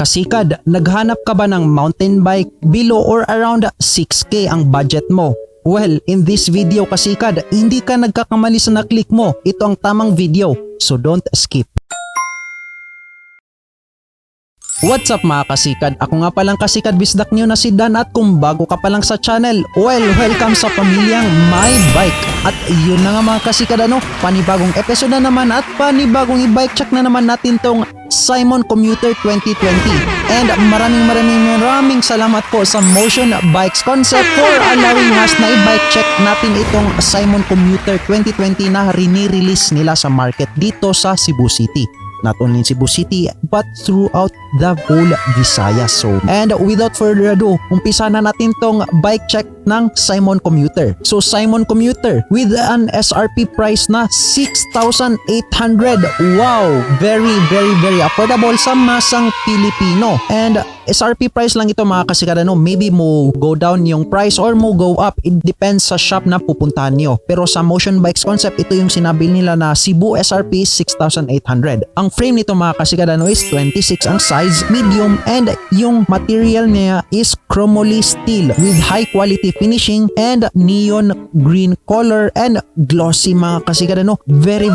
Kasikad, naghanap ka ba ng mountain bike below or around 6K ang budget mo? Well, in this video kasikad, hindi ka nagkakamali sa na-click mo. Ito ang tamang video, so don't skip. What's up mga kasikad? Ako nga palang kasikad bisdak niyo na si Dan, at kung bago ka pa lang sa channel, well, welcome sa pamilyang My Bike. At yun na nga mga kasikad, panibagong episode na naman at panibagong i-bike check na naman natin tong Simon Commuter 2020. And maraming salamat po sa Motion Bikes Concept for allowing us na i-bike check natin itong Simon Commuter 2020 na rini-release nila sa market dito sa Cebu City. Not only in Cebu City but throughout the whole Visayas zone. And without further ado, umpisa na natin tong bike check ng Simon Commuter. So Simon Commuter with an SRP price na 6,800. Wow! Very affordable sa masang Pilipino. And SRP price lang ito mga kasikad, maybe mo go down yung price or mo go up. It depends sa shop na pupuntahan nyo. Pero sa Motion Bikes Concept, ito yung sinabi nila na Cebu SRP 6,800. Ang frame nito mga kasikad is 26 ang size, medium, and yung material niya is chromoly steel with high quality finishing and neon green color and glossy mga kasikad. Very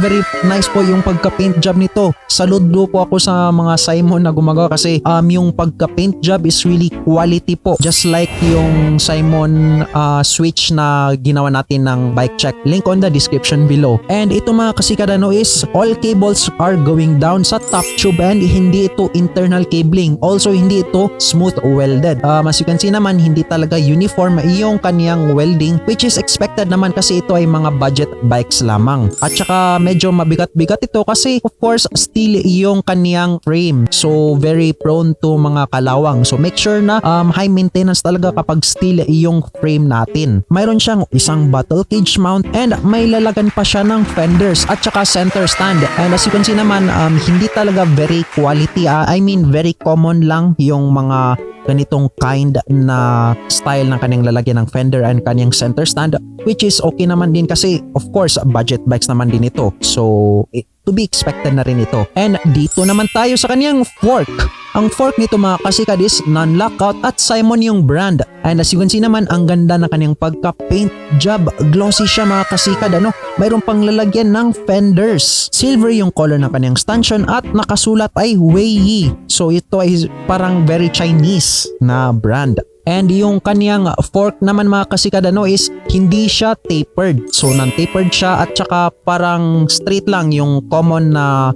nice po yung pagka-paint job nito. Saludo po ako sa mga Simon na gumagawa kasi yung pagka-paint job is really quality po. Just like yung Simon switch na ginawa natin ng bike check. Link on the description below. And ito mga kasikad is all cables are going down sa top tube and hindi ito internal cabling. Also hindi ito smooth welded. As you can see naman, hindi talaga uniform yung kaniyang welding, which is expected naman kasi ito ay mga budget bikes lamang. At saka medyo mabigat-bigat ito kasi of course steel yung kaniyang frame. So very prone to mga kalawang. So make sure na high maintenance talaga kapag steel yung frame natin. Mayroon siyang isang bottle cage mount and may lalagan pa siya ng fenders at saka center stand. And as you can see naman, hindi talaga very quality. I mean very common lang yung mga ganitong kind na style ng kanyang lalagyan ng fender and kanyang center stand, which is okay naman din kasi of course budget bikes naman din ito. So to be expected na rin ito. And dito naman tayo sa kanyang fork. Ang fork nito mga kasikad is non-lockout at Simon yung brand. And as you can see naman, ang ganda ng kanyang pagka-paint job. Glossy siya mga kasikad. Mayroon pang lalagyan ng fenders. Silver yung color ng kanyang stanchion at nakasulat ay Weiyi. So ito ay parang very Chinese na brand. And yung kanyang fork naman mga kasikad is hindi siya tapered. So non-tapered siya at saka parang straight lang yung common na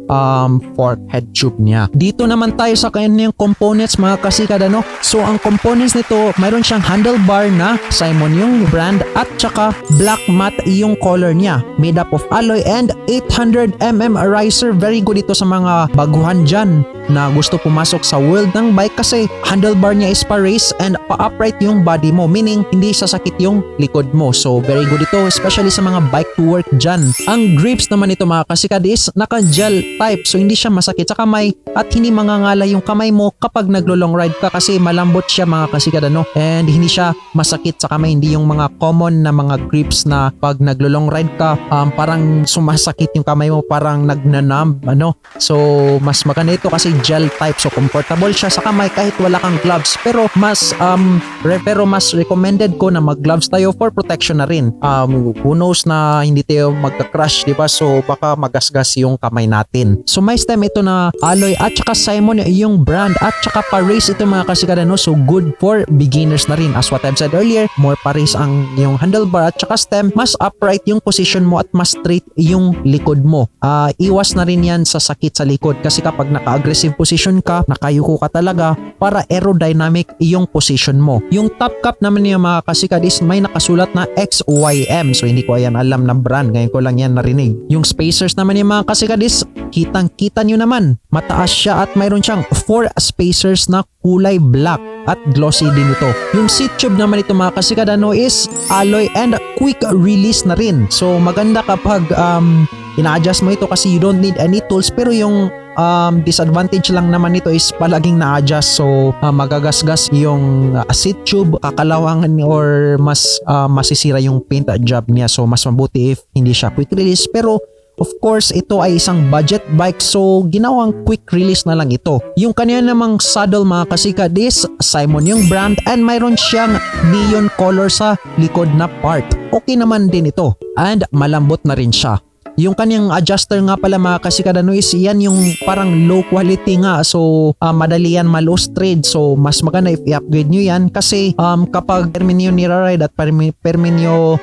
fork head tube niya. Dito naman tayo sa kanyang components mga kasikad. So ang components nito, mayroon siyang handlebar na Simon yung brand at saka black matte yung color niya. Made up of alloy and 800mm riser. Very good ito sa mga baguhan dyan na gusto pumasok sa world ng bike kasi handlebar niya is pa-raise and pa-upright yung body mo, meaning hindi sasakit yung likod mo. So very good ito especially sa mga bike to work dyan. Ang grips naman ito mga kasikad is naka-gel type, so hindi siya masakit sa kamay at hindi mangangala yung kamay mo kapag naglo-long ride ka kasi malambot siya mga kasikad and hindi siya masakit sa kamay. Hindi yung mga common na mga grips na pag naglo-long ride ka parang sumasakit yung kamay mo, parang nagnanumb So mas maganda ito kasi gel type, so comfortable siya sa kamay kahit wala kang gloves. Pero mas recommended ko na mag-gloves tayo for protection na rin. Who knows na hindi tayo magka-crash, diba? So baka magasgas yung kamay natin. So may stem ito na alloy at saka Simon yung brand at saka pa-raise ito mga kasikad. So good for beginners na rin. As what I've said earlier, more pa-raise ang yung handlebar at saka stem, mas upright yung position mo at mas straight yung likod mo. Iwas na rin yan sa sakit sa likod kasi kapag naka-aggressive position ka, nakayuko ka talaga, para aerodynamic yung position mo. Yung top cap naman niya mga kasikad is may nakasulat na XYM. So hindi ko yan alam na brand, ngayon ko lang yan narinig. Yung spacers naman niya mga kasikad is kitang-kita nyo naman. Mataas siya at mayroon siyang 4 spacers na kulay black at glossy din ito. Yung seat tube naman ito mga kasikad is alloy and quick release na rin. So maganda kapag ina-adjust mo ito kasi you don't need any tools, pero yung disadvantage lang naman nito is palaging na-adjust, so magagasgas yung seat tube, kakalawangan or mas masisira yung paint job niya. So mas mabuti if hindi siya quick release, pero Of course, ito ay isang budget bike so ginawang quick release na lang ito. Yung kanya namang saddle mga kasikad is Simon yung brand and mayroon siyang neon color sa likod na part. Okay naman din ito and malambot na rin siya. Yung kanyang adjuster nga pala mga kasikad is yan yung parang low quality nga so madali yan malustrade so mas maganda if i-upgrade nyo yan kasi kapag permi nyo nira-ride at permi nyo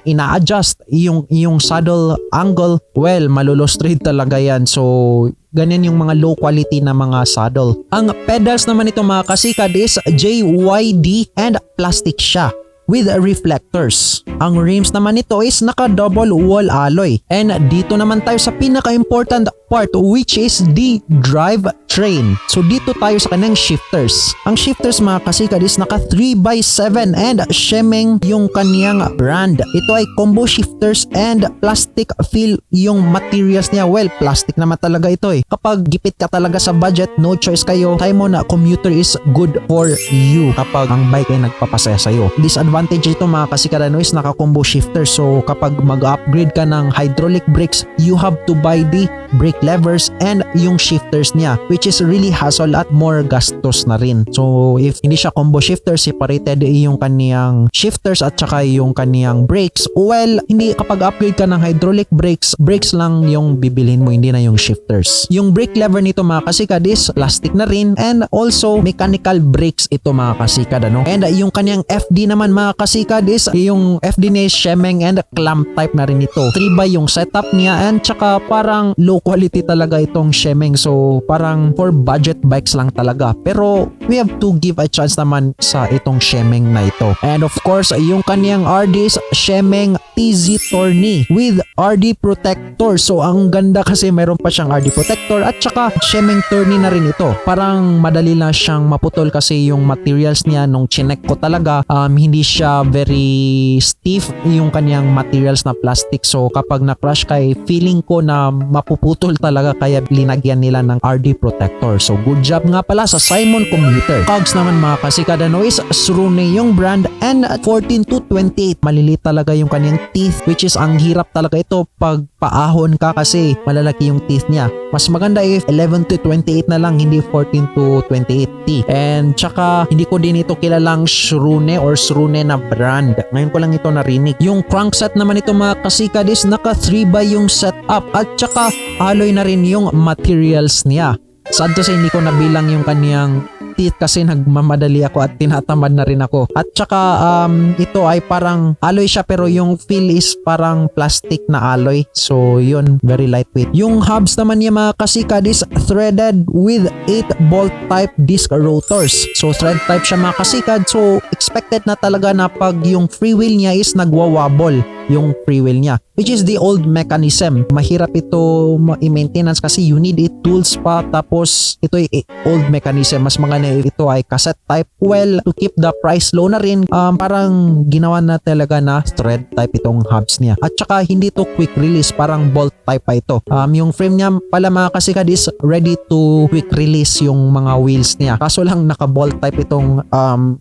ina-adjust yung saddle angle, well malulostrade talaga yan so ganyan yung mga low quality na mga saddle. Ang pedals naman ito mga kasikad is JYD and plastic siya with reflectors. Ang rims naman nito is naka double wall alloy. And dito naman tayo sa pinaka-important part which is the drive train. So dito tayo sa kanyang shifters. Ang shifters mga kasikad is naka 3x7 and Shemeng yung kanyang brand. Ito ay combo shifters and plastic feel yung materials niya. Well, plastic naman talaga ito eh. Kapag gipit ka talaga sa budget, no choice kayo. Simon na commuter is good for you kapag ang bike ay nagpapasaya sa'yo. Disadvantage ito mga kasikad is naka combo shifter so kapag mag-upgrade ka ng hydraulic brakes you have to buy the brake levers and yung shifters niya which is really hassle at more gastos na rin. So if hindi siya combo shifter, separated yung kaniyang shifters at saka yung kaniyang brakes, well hindi kapag upgrade ka ng hydraulic brakes lang yung bibilhin mo, hindi na yung shifters. Yung brake lever nito mga kasikad is plastic na rin and also mechanical brakes ito mga kasikad and yung kaniyang FD naman mga kasikad is yung FD ni Shemeng and clamp type na rin ito. 3x yung setup niya and tsaka parang low quality talaga itong Shemeng so parang for budget bikes lang talaga pero we have to give a chance naman sa itong Shemeng na ito. And of course yung kaniyang RD is Shemeng TZ Tourney with RD protector so ang ganda kasi mayroon pa siyang RD protector at tsaka Shemeng Tourney na rin ito. Parang madali lang siyang maputol kasi yung materials niya nung chinek ko talaga hindi siya very stiff yung kaniyang materials na plastic so kapag na-crush ka feeling ko na mapuputol talaga kaya linagyan nila ng RD protector. So good job nga pala sa Simon Commuter. Cogs naman mga kasikad is Srune yung brand and 14 to 28 maliliit talaga yung kaniyang teeth which is ang hirap talaga ito pag paahon ka kasi malalaki yung teeth niya. Mas maganda if 11 to 28 na lang hindi 14 to 28 teeth. And tsaka hindi ko din ito kilalang Srune or Srune na brand. Ngayon ko lang ito narinig. Yung crankset naman ito mga kasikad is naka 3x yung setup at tsaka alloy na rin yung materials niya. Sad to say hindi ko nabilang yung kaniyang teeth kasi nagmamadali ako at tinatamad na rin ako. At tsaka ito ay parang alloy siya pero yung feel is parang plastic na alloy. So yun, very lightweight. Yung hubs naman niya mga kasikad is threaded with 8 bolt type disc rotors. So thread type siya mga kasikad. So expected na talaga na pag yung free wheel niya is nagwawobble yung free wheel niya which is the old mechanism. Mahirap ito i-maintenance kasi you need it tools pa tapos ito ay old mechanism. Mas maganda ito ay cassette type. Well, to keep the price low na rin parang ginawa na talaga na thread type itong hubs niya. At saka hindi to quick release, parang bolt type pa ito. Yung frame niya pala mga kasikad is ready to quick release yung mga wheels niya. Kaso lang naka bolt type itong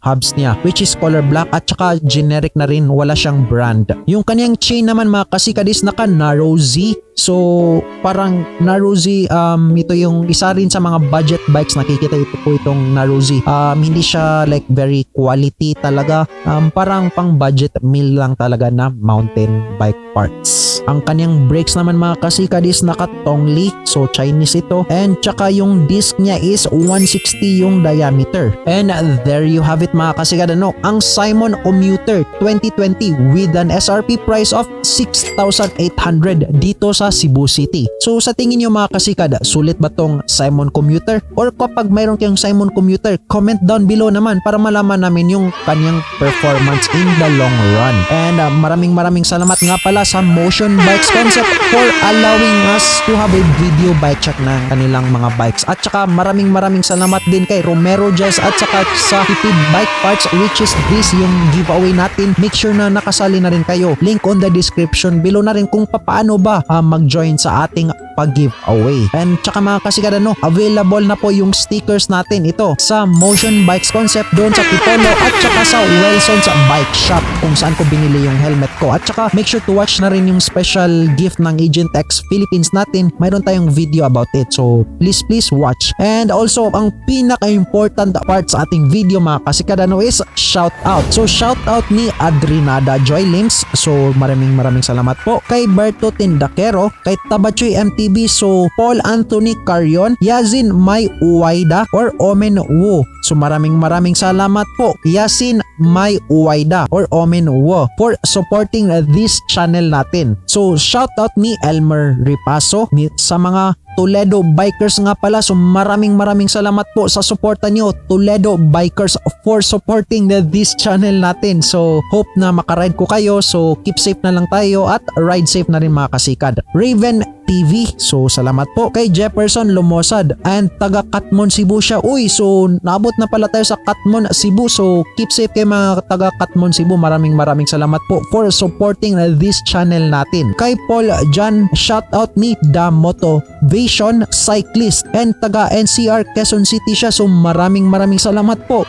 hubs niya which is color black at saka generic na rin, wala siyang brand. Yung kaniyang chain naman mga kasikad is naka narrow Z. So parang narrow Z ito yung isa rin sa mga budget bikes nakikita ito po itong narrow Z. Hindi siya like very quality talaga. Parang pang budget meal lang talaga na mountain bike parts. Ang kaniyang brakes naman mga kasikad is naka Tongli. So Chinese ito. And tsaka yung disc niya is 160 yung diameter. And there you have it mga kasikad. Ang Simon Commuter 2020 with an SRP price of 6,800 dito sa Cebu City. So sa tingin nyo mga kasikad, sulit ba tong Simon Commuter? Or kapag mayroon kayong Simon Commuter, comment down below naman para malaman namin yung kanyang performance in the long run. And maraming salamat nga pala sa Motion Bikes Concept for allowing us to have a video bike check ng kanilang mga bikes. At saka maraming salamat din kay Romero Jazz at saka sa Tipid Bike Parts which is this yung giveaway natin. Make sure na nakasali na rin kayo. Link on the description below na rin kung paano ba mag-join sa ating pag-giveaway. And tsaka mga kasikad available na po yung stickers natin ito sa Motion Bikes Concept doon sa Tipolo at tsaka sa Wilson's Bike Shop kung saan ko binili yung helmet ko. At tsaka make sure to watch na rin yung special gift ng Agent X Philippines natin. Mayroon tayong video about it. So please watch. And also ang pinaka-important part sa ating video mga kasikad is shout out. So shout out ni Adrinada Joy Lims. So maraming salamat po kay Berto Tindakero, kay Tabachoy MTV, so Paul Anthony Carion, Yazin May Uwaida or Omen Wu. So maraming salamat po Yasin May Uwaida or Omen Wu for supporting this channel natin. So shout out ni Elmer Ripaso sa mga Toledo Bikers nga pala. So maraming salamat po sa suporta nyo Toledo Bikers for supporting this channel natin. So hope na makaride ko kayo. So keep safe na lang tayo at ride safe na rin mga kasikad. Raven TV, so salamat po kay Jefferson Lumosad and taga Katmon Cebu siya. Uy, so naabot na pala tayo sa Katmon Cebu. So keep safe kay mga taga Katmon Cebu. Maraming salamat po for supporting this channel natin. Kay Paul John, shout out ni Da Motivation Cyclist and taga NCR Quezon City siya. So maraming salamat po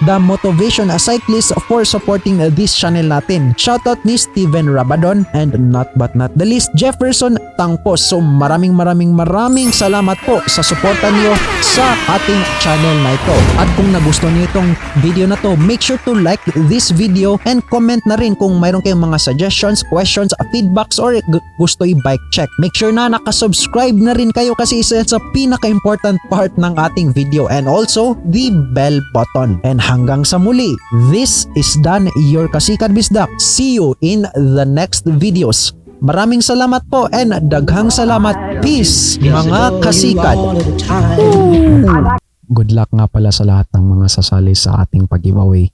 Da Motivation Cyclist for supporting this channel natin. Shout out ni Steven Rabadon and not the least Jefferson Tangpo. So maraming salamat po sa suporta niyo sa ating channel na ito. At kung nagustuhan niyo itong video na to, make sure to like this video and comment na rin kung mayroon kayong mga suggestions, questions, feedbacks or gusto i-bike check. Make sure na nakasubscribe na rin kayo kasi isa sa pinaka-important part ng ating video, and also the bell button. And hanggang sa muli, this is Dan, your Kasikad Bisdak. See you in the next videos. Maraming salamat po and daghang salamat. Peace mga kasikad. Good luck nga pala sa lahat ng mga sasali sa ating pag-giveaway.